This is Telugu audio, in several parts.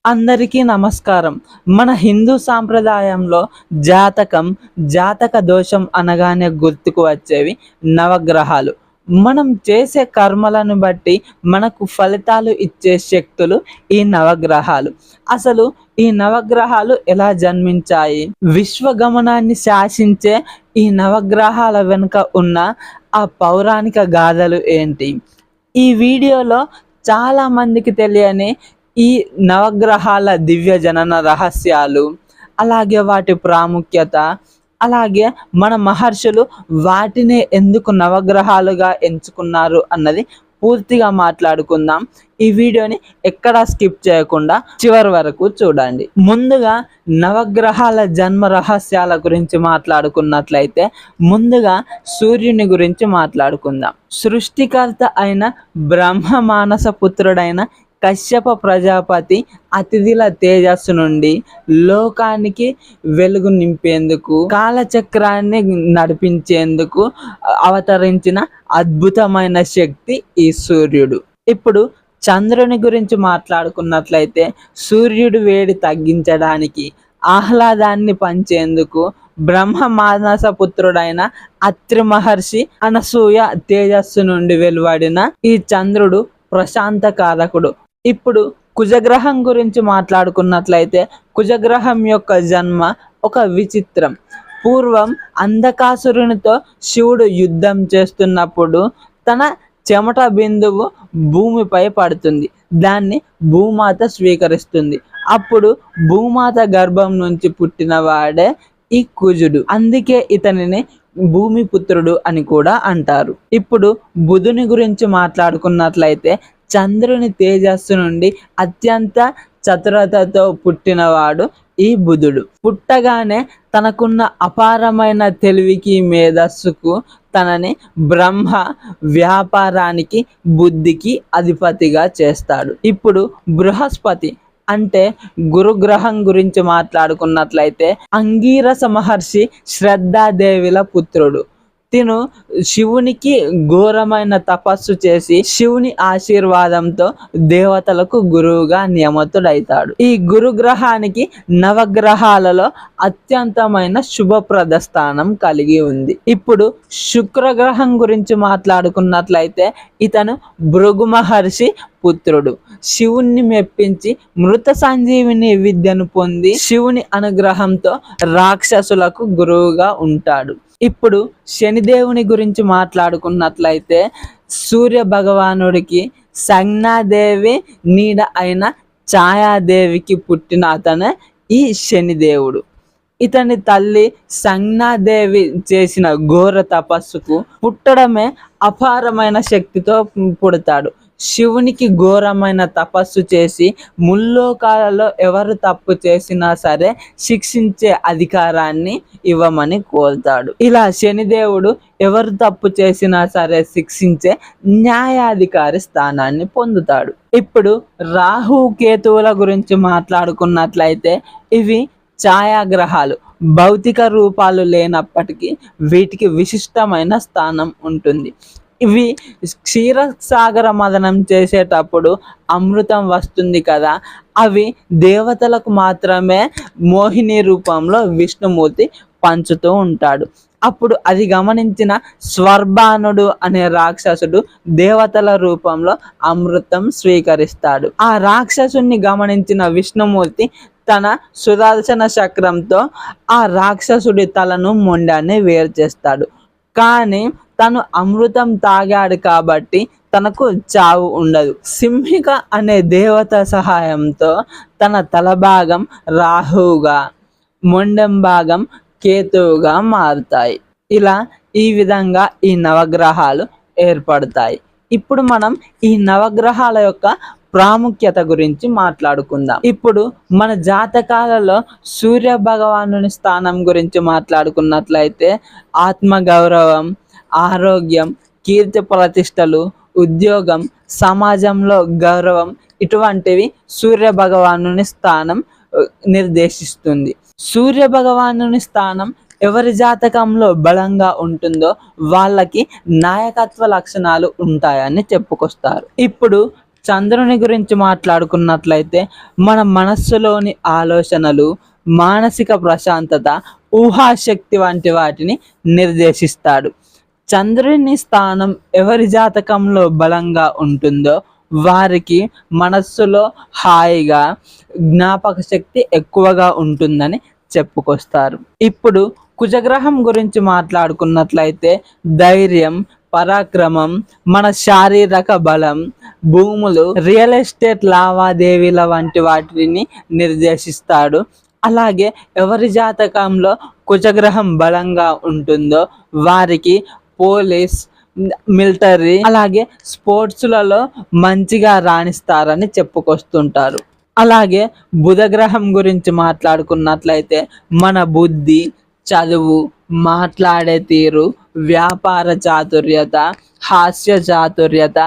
అందరికీ నమస్కారం. మన హిందూ సాంప్రదాయంలో జాతకం, జాతక దోషం అనగానే గుర్తుకు వచ్చేవి నవగ్రహాలు. మనం చేసే కర్మలను బట్టి మనకు ఫలితాలు ఇచ్చే శక్తులు ఈ నవగ్రహాలు. అసలు ఈ నవగ్రహాలు ఎలా జన్మించాయి? విశ్వగమనాన్ని శాసించే ఈ నవగ్రహాల వెనుక ఉన్న ఆ పౌరాణిక గాథలు ఏంటి? ఈ వీడియోలో చాలా మందికి తెలియని ఈ నవగ్రహాల దివ్య జనన రహస్యాలు, అలాగే వాటి ప్రాముఖ్యత, అలాగే మన మహర్షులు వాటిని ఎందుకు నవగ్రహాలుగా ఎంచుకున్నారు అన్నది పూర్తిగా మాట్లాడుకుందాం. ఈ వీడియోని ఎక్కడా స్కిప్ చేయకుండా చివరి వరకు చూడండి. ముందుగా నవగ్రహాల జన్మ రహస్యాల గురించి మాట్లాడుకున్నట్లయితే ముందుగా సూర్యుని గురించి మాట్లాడుకుందాం. సృష్టికర్త అయిన బ్రహ్మ మానస పుత్రుడైన కశ్యప ప్రజాపతి అతిథుల తేజస్సు నుండి లోకానికి వెలుగు నింపేందుకు, కాలచక్రాన్ని నడిపించేందుకు అవతరించిన అద్భుతమైన శక్తి ఈ సూర్యుడు. ఇప్పుడు చంద్రుని గురించి మాట్లాడుకున్నట్లయితే సూర్యుడు వేడి తగ్గించడానికి, ఆహ్లాదాన్ని పంచేందుకు బ్రహ్మ మానస పుత్రుడైన అత్రి మహర్షి అనసూయ తేజస్సు నుండి వెలువడిన ఈ చంద్రుడు ప్రశాంత కారకుడు. ఇప్పుడు కుజగ్రహం గురించి మాట్లాడుకున్నట్లయితే కుజగ్రహం యొక్క జన్మ ఒక విచిత్రం. పూర్వం అంధకాసురునితో శివుడు యుద్ధం చేస్తున్నప్పుడు తన చెమట బిందువు భూమిపై పడుతుంది. దాన్ని భూమాత స్వీకరిస్తుంది. అప్పుడు భూమాత గర్భం నుంచి పుట్టిన వాడే ఈ కుజుడు. అందుకే ఇతనిని భూమిపుత్రుడు అని కూడా అంటారు. ఇప్పుడు బుధుని గురించి మాట్లాడుకున్నట్లయితే చంద్రుని తేజస్సు నుండి అత్యంత చతురతతో పుట్టినవాడు ఈ బుధుడు. పుట్టగానే తనకున్న అపారమైన తెలివికి, మేధస్సుకు తనని బ్రహ్మ వ్యాపారానికి, బుద్ధికి అధిపతిగా చేస్తాడు. ఇప్పుడు బృహస్పతి అంటే గురుగ్రహం గురించి మాట్లాడుకున్నట్లయితే అంగీరస మహర్షి శ్రద్ధాదేవిల పుత్రుడు. తిను శివునికి ఘోరమైన తపస్సు చేసి శివుని ఆశీర్వాదంతో దేవతలకు గురువుగా నియమితుడైతాడు. ఈ గురుగ్రహానికి నవగ్రహాలలో అత్యంతమైన శుభప్రద స్థానం కలిగి ఉంది. ఇప్పుడు శుక్రగ్రహం గురించి మాట్లాడుకున్నట్లయితే ఇతను భృగు మహర్షి పుత్రుడు. శివుణ్ణి మెప్పించి మృత సంజీవిని విద్యను పొంది శివుని అనుగ్రహంతో రాక్షసులకు గురువుగా ఉంటాడు. ఇప్పుడు శనిదేవుని గురించి మాట్లాడుకున్నట్లయితే సూర్య భగవానుడికి సంజ్ఞాదేవి నీడ అయిన ఛాయాదేవికి పుట్టిన అతనే ఈ శనిదేవుడు. ఇతని తల్లి సంజ్ఞాదేవి చేసిన ఘోర తపస్సుకు పుట్టడమే అపారమైన శక్తితో పుడతాడు. శివునికి ఘోరమైన తపస్సు చేసి ముల్లోకాలలో ఎవరు తప్పు చేసినా సరే శిక్షించే అధికారాన్ని ఇవ్వమని కోరుతాడు. ఇలా శనిదేవుడు ఎవరు తప్పు చేసినా సరే శిక్షించే న్యాయాధికారి స్థానాన్ని పొందుతాడు. ఇప్పుడు రాహు కేతువుల గురించి మాట్లాడుకున్నట్లయితే ఇవి ఛాయాగ్రహాలు. భౌతిక రూపాలు లేనప్పటికీ వీటికి విశిష్టమైన స్థానం ఉంటుంది. ఇవి క్షీరసాగర మదనం చేసేటప్పుడు అమృతం వస్తుంది కదా, అవి దేవతలకు మాత్రమే మోహిని రూపంలో విష్ణుమూర్తి పంచుతూ ఉంటాడు. అప్పుడు అది గమనించిన స్వర్బానుడు అనే రాక్షసుడు దేవతల రూపంలో అమృతం స్వీకరిస్తాడు. ఆ రాక్షసుని గమనించిన విష్ణుమూర్తి తన సుదర్శన చక్రంతో ఆ రాక్షసుడి తలను, మొండాన్ని వేరు చేస్తాడు. కానీ తను అమృతం తాగాడు కాబట్టి తనకు చావు ఉండదు. సింహిక అనే దేవత సహాయంతో తన తల భాగం రాహువుగా, మొండెం భాగం కేతువుగా మారుతాయి. ఇలా ఈ విధంగా ఈ నవగ్రహాలు ఏర్పడతాయి. ఇప్పుడు మనం ఈ నవగ్రహాల యొక్క ప్రాముఖ్యత గురించి మాట్లాడుకుందాం. ఇప్పుడు మన జాతకాలలో సూర్య భగవానుని స్థానం గురించి మాట్లాడుకున్నట్లయితే ఆత్మగౌరవం, ఆరోగ్యం, కీర్తి ప్రతిష్టలు, ఉద్యోగం, సమాజంలో గౌరవం ఇటువంటివి సూర్య భగవానుని స్థానం నిర్దేశిస్తుంది. సూర్య భగవానుని స్థానం ఎవరి జాతకంలో బలంగా ఉంటుందో వాళ్ళకి నాయకత్వ లక్షణాలు ఉంటాయని చెప్పుకొస్తారు. ఇప్పుడు చంద్రుని గురించి మాట్లాడుకున్నట్లయితే మన మనస్సులోని ఆలోచనలు, మానసిక ప్రశాంతత, ఊహాశక్తి వంటి వాటిని నిర్దేశిస్తాడు. చంద్రుని స్థానం ఎవరి జాతకంలో బలంగా ఉంటుందో వారికి మనస్సులో హాయిగా, జ్ఞాపక శక్తి ఎక్కువగా ఉంటుందని చెప్పుకొస్తారు. ఇప్పుడు కుజగ్రహం గురించి మాట్లాడుకున్నట్లయితే ధైర్యం, పరాక్రమం, మన శారీరక బలం, భూములు, రియల్ ఎస్టేట్ లావాదేవీల వంటి వాటిని నిర్దేశిస్తాడు. అలాగే ఎవరి జాతకంలో కుజగ్రహం బలంగా ఉంటుందో వారికి పోలీస్, మిలిటరీ, అలాగే స్పోర్ట్స్లలో మంచిగా రాణిస్తారని చెప్పుకొస్తుంటారు. అలాగే బుధగ్రహం గురించి మాట్లాడుకున్నట్లయితే మన బుద్ధి, చదువు, మాట్లాడే తీరు, వ్యాపార చాతుర్యత, హాస్య చాతుర్యత,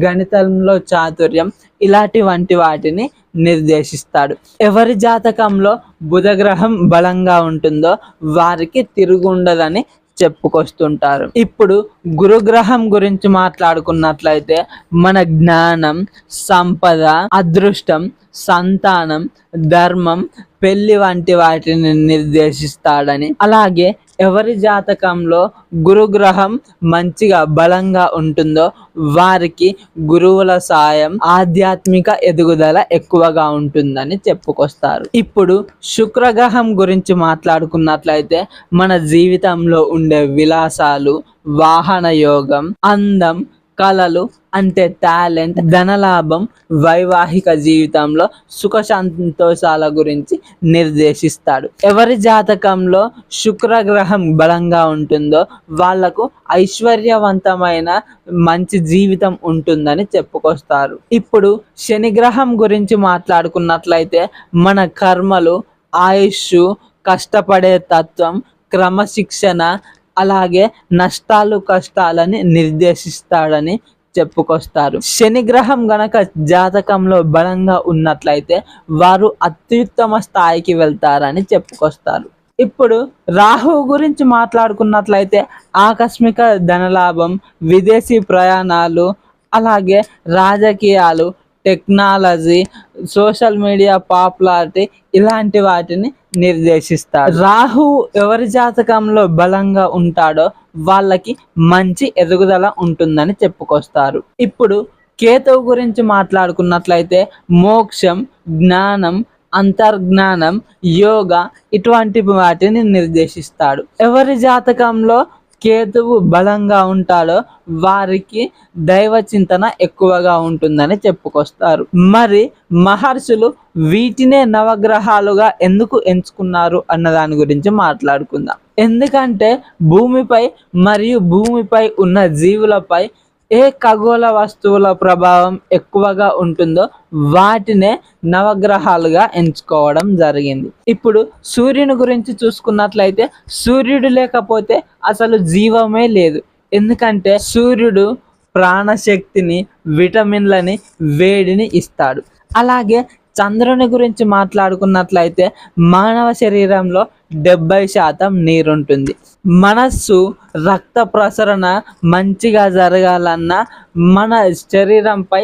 గణితంలో చాతుర్యం ఇలాంటి వంటి వాటిని నిర్దేశిస్తాడు. ఎవరి జాతకంలో బుధగ్రహం బలంగా ఉంటుందో వారికి తిరుగుండదని చెప్పుకొస్తుంటారు. ఇప్పుడు గురుగ్రహం గురించి మాట్లాడుకున్నట్లయితే మన జ్ఞానం, సంపద, అదృష్టం, సంతానం, ధర్మం, పెళ్లి వంటి వాటిని నిర్దేశిస్తాడని, అలాగే ఎవరి జాతకంలో గురుగ్రహం మంచిగా బలంగా ఉంటుందో వారికి గురువుల సాయం, ఆధ్యాత్మిక ఎదుగుదల ఎక్కువగా ఉంటుందని చెప్పుకొస్తారు. ఇప్పుడు శుక్రగ్రహం గురించి మాట్లాడుకున్నట్లయితే మన జీవితంలో ఉండే విలాసాలు, వాహన యోగం, అందం, కళలు అంటే టాలెంట్, ధనలాభం, వైవాహిక జీవితంలో సుఖ సంతోషాల గురించి నిర్దేశిస్తాడు. ఎవరి జాతకంలో శుక్రగ్రహం బలంగా ఉంటుందో వాళ్లకు ఐశ్వర్యవంతమైన మంచి జీవితం ఉంటుందని చెప్పుకొస్తారు. ఇప్పుడు శనిగ్రహం గురించి మాట్లాడుకున్నట్లయితే మన కర్మలు, ఆయుష్, కష్టపడే తత్వం, క్రమశిక్షణ, అలాగే నష్టాలు, కష్టాలని నిర్దేశిస్తాడని చెప్పుకొస్తారు. శనిగ్రహం గనక జాతకంలో బలంగా ఉన్నట్లయితే వారు అత్యుత్తమ స్థాయికి వెళ్తారని చెప్పుకొస్తారు. ఇప్పుడు రాహువు గురించి మాట్లాడుకున్నట్లయితే ఆకస్మిక ధనలాభం, విదేశీ ప్రయాణాలు, అలాగే రాజకీయాలు, టెక్నాలజీ, సోషల్ మీడియా పాపులారిటీ ఇలాంటి వాటిని నిర్దేశిస్తాడు. రాహువు ఎవరి జాతకంలో బలంగా ఉంటాడో వాళ్ళకి మంచి ఎదుగుదల ఉంటుందని చెప్పుకొస్తారు. ఇప్పుడు కేతువు గురించి మాట్లాడుకున్నట్లయితే మోక్షం, జ్ఞానం, అంతర్జ్ఞానం, యోగా ఇటువంటి వాటిని నిర్దేశిస్తాడు. ఎవరి జాతకంలో కేతువు బలంగా ఉంటాడో వారికి దైవ చింతన ఎక్కువగా ఉంటుందని చెప్పుకొస్తారు. మరి మహర్షులు వీటినే నవగ్రహాలుగా ఎందుకు ఎంచుకున్నారు అన్న దాని గురించి మాట్లాడుకుందాం. ఎందుకంటే భూమిపై మరియు భూమిపై ఉన్న జీవులపై ఏ ఖగోళ వస్తువుల ప్రభావం ఎక్కువగా ఉంటుందో వాటినే నవగ్రహాలుగా ఎంచుకోవడం జరిగింది. ఇప్పుడు సూర్యుని గురించి చూసుకున్నట్లయితే సూర్యుడు లేకపోతే అసలు జీవమే లేదు. ఎందుకంటే సూర్యుడు ప్రాణశక్తిని, విటమిన్లని, వేడిని ఇస్తాడు. అలాగే చంద్రుని గురించి మాట్లాడుకున్నట్లయితే మానవ శరీరంలో 70% నీరుంటుంది. మనస్సు, రక్త ప్రసరణ మంచిగా జరగాలన్నా మన శరీరంపై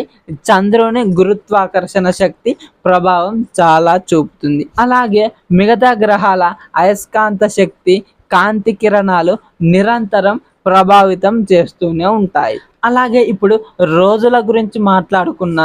చంద్రుని గురుత్వాకర్షణ శక్తి ప్రభావం చాలా చూపుతుంది. అలాగే మిగతా గ్రహాల అయస్కాంత శక్తి, కాంతి కిరణాలు నిరంతరం ప్రభావితం చేస్తూనే ఉంటాయి. అలాగే ఇప్పుడు రోజుల గురించి మాట్లాడుకున్న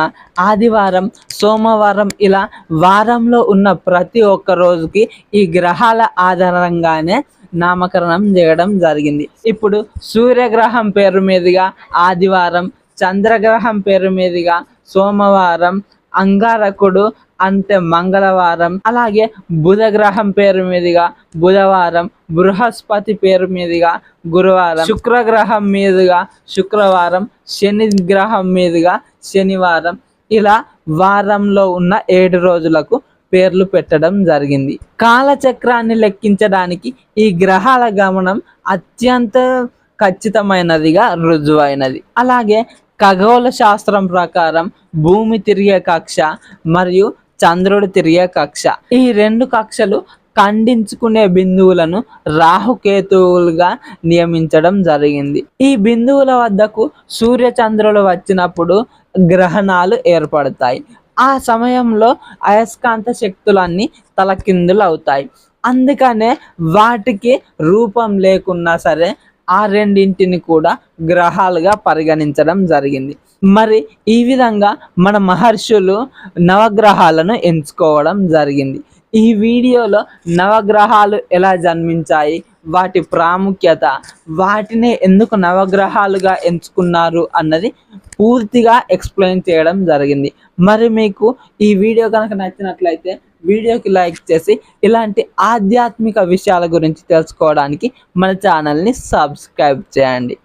ఆదివారం, సోమవారం ఇలా వారంలో ఉన్న ప్రతి ఒక్క రోజుకి ఈ గ్రహాల ఆధారంగానే నామకరణం చేయడం జరిగింది. ఇప్పుడు సూర్యగ్రహం పేరు మీదుగా ఆదివారం, చంద్రగ్రహం పేరు మీదుగా సోమవారం, అంగారకుడు అంటే మంగళవారం, అలాగే బుధగ్రహం పేరు మీదుగా బుధవారం, బృహస్పతి పేరు మీదుగా గురువారం, శుక్రగ్రహం మీదుగా శుక్రవారం, శని గ్రహం మీదుగా శనివారం, ఇలా వారంలో ఉన్న 7 రోజులకు పేర్లు పెట్టడం జరిగింది. కాలచక్రాన్ని లెక్కించడానికి ఈ గ్రహాల గమనం అత్యంత ఖచ్చితమైనదిగా రుజువైనది. అలాగే ఖగోళ శాస్త్రం ప్రకారం భూమి తిరిగే కక్ష మరియు చంద్రుడు తిరిగే కక్ష, ఈ 2 కక్షలు ఖండించుకునే బిందువులను రాహుకేతువులుగా నియమించడం జరిగింది. ఈ బిందువుల వద్దకు సూర్య చంద్రులు వచ్చినప్పుడు గ్రహణాలు ఏర్పడతాయి. ఆ సమయంలో అయస్కాంత శక్తులన్నీ తలకిందులు అవుతాయి. అందుకనే వాటికి రూపం లేకున్నా సరే ఆ రెండింటిని కూడా గ్రహాలుగా పరిగణించడం జరిగింది. మరి ఈ విధంగా మన మహర్షులు నవగ్రహాలను ఎంచుకోవడం జరిగింది. ఈ వీడియోలో నవగ్రహాలు ఎలా జన్మించాయి, వాటి ప్రాముఖ్యత, వాటిని ఎందుకు నవగ్రహాలుగా ఎంచుకున్నారు అన్నది పూర్తిగా ఎక్స్ప్లెయిన్ చేయడం జరిగింది. మరి మీకు ఈ వీడియో కనుక నచ్చినట్లయితే వీడియోకి లైక్ చేసి ఇలాంటి ఆధ్యాత్మిక విషయాల గురించి తెలుసుకోవడానికి మన ఛానల్ని సబ్స్క్రైబ్ చేయండి.